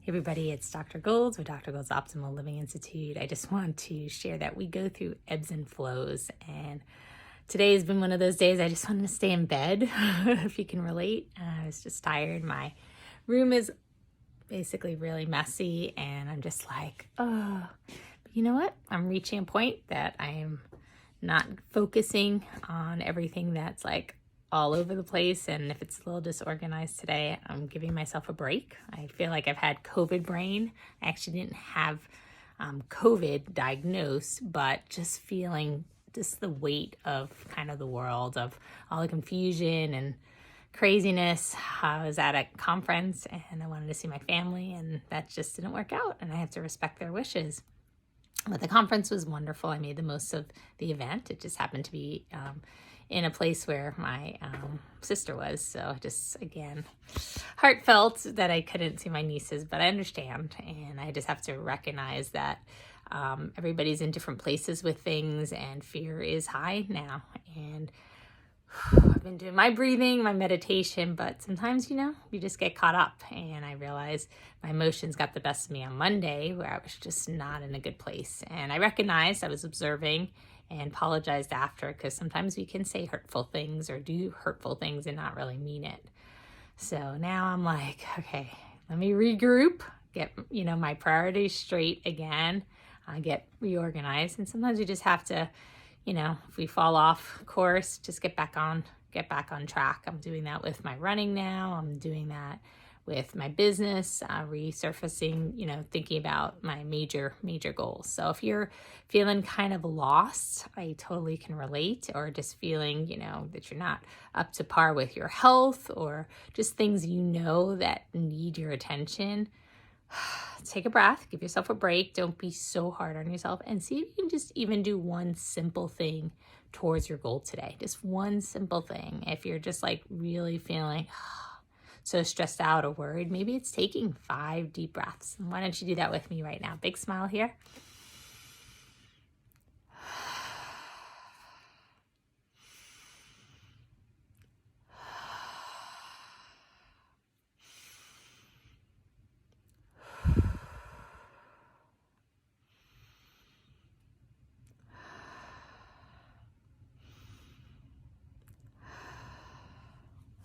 Hey everybody, it's Dr. Golds with Dr. Golds Optimal Living Institute. I just want to share that we go through ebbs and flows, and today has been one of those days I just wanted to stay in bed, if you can relate. I was just tired. My room is basically really messy, and I'm just like, oh. But you know what? I'm reaching a point that I am not focusing on everything that's like all over the place, and if it's a little disorganized today, I'm giving myself a break. I feel like I've had COVID brain. I actually didn't have COVID diagnosed, but just feeling just the weight of kind of the world, of all the confusion and craziness. I was at a conference and I wanted to see my family, and that just didn't work out, and I have to respect their wishes. But the conference was wonderful. I made the most of the event. It just happened to be in a place where my sister was. So just, again, heartfelt that I couldn't see my nieces, but I understand. And I just have to recognize that everybody's in different places with things, and fear is high now. And I've been doing my breathing, my meditation, but sometimes, you just get caught up. And I realized my emotions got the best of me on Monday, where I was just not in a good place. And I recognized I was observing and apologized after, because sometimes we can say hurtful things or do hurtful things and not really mean it. So now I'm like, okay, let me regroup, get, my priorities straight again, get reorganized. And sometimes we just have to, if we fall off course, just get back on track. I'm doing that with my running now. I'm doing that with my business, resurfacing, thinking about my major goals. So if you're feeling kind of lost, I totally can relate, or just feeling, that you're not up to par with your health, or just things that need your attention. Take a breath, give yourself a break. Don't be so hard on yourself, and see if you can just even do one simple thing towards your goal today. Just one simple thing. If you're just like really feeling so stressed out or worried, maybe it's taking 5 deep breaths. And why don't you do that with me right now? Big smile here.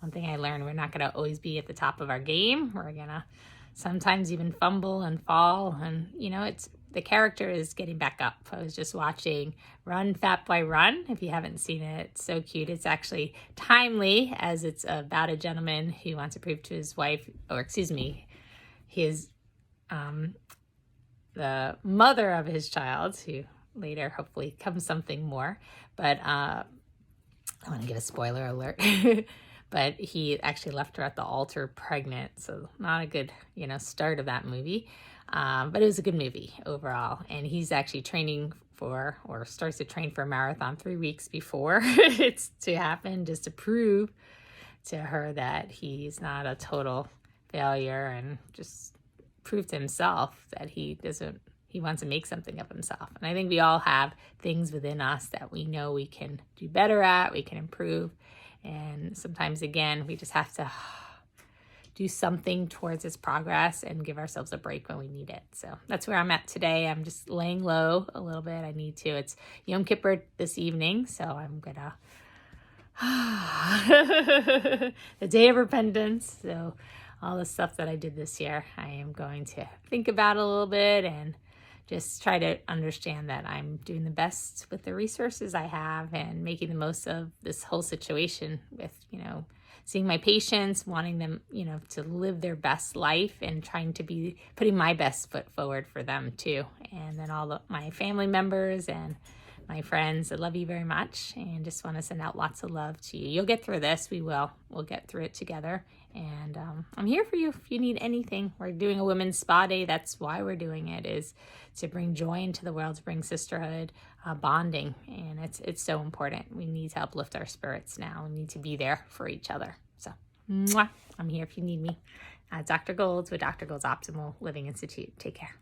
One thing I learned, we're not going to always be at the top of our game. We're going to sometimes even fumble and fall. And, it's the character is getting back up. I was just watching Run, Fat Boy, Run. If you haven't seen it, it's so cute. It's actually timely, as it's about a gentleman who wants to prove to his wife, his the mother of his child, who later hopefully becomes something more. But I want to give a spoiler alert. But he actually left her at the altar pregnant, so not a good, start of that movie. But it was a good movie overall. And he's actually training for, or starts to train for a marathon 3 weeks before it's to happen, just to prove to her that he's not a total failure, and just prove to himself that he wants to make something of himself. And I think we all have things within us that we know we can do better at, we can improve. And sometimes, again, we just have to do something towards this progress and give ourselves a break when we need it. So that's where I'm at today. I'm just laying low a little bit. I need to. It's Yom Kippur this evening, so I'm gonna the day of repentance. So all the stuff that I did this year, I am going to think about a little bit and just try to understand that I'm doing the best with the resources I have, and making the most of this whole situation with, seeing my patients, wanting them, to live their best life, and trying to be putting my best foot forward for them too. And then my family members and my friends, I love you very much, and just want to send out lots of love to you. You'll get through this. We'll get through it together. And I'm here for you if you need anything. We're doing a women's spa day. That's why we're doing it, is to bring joy into the world, to bring sisterhood, bonding. And it's so important. We need to uplift our spirits now. We need to be there for each other. So, I'm here if you need me. Dr. Golds with Dr. Golds Optimal Living Institute. Take care.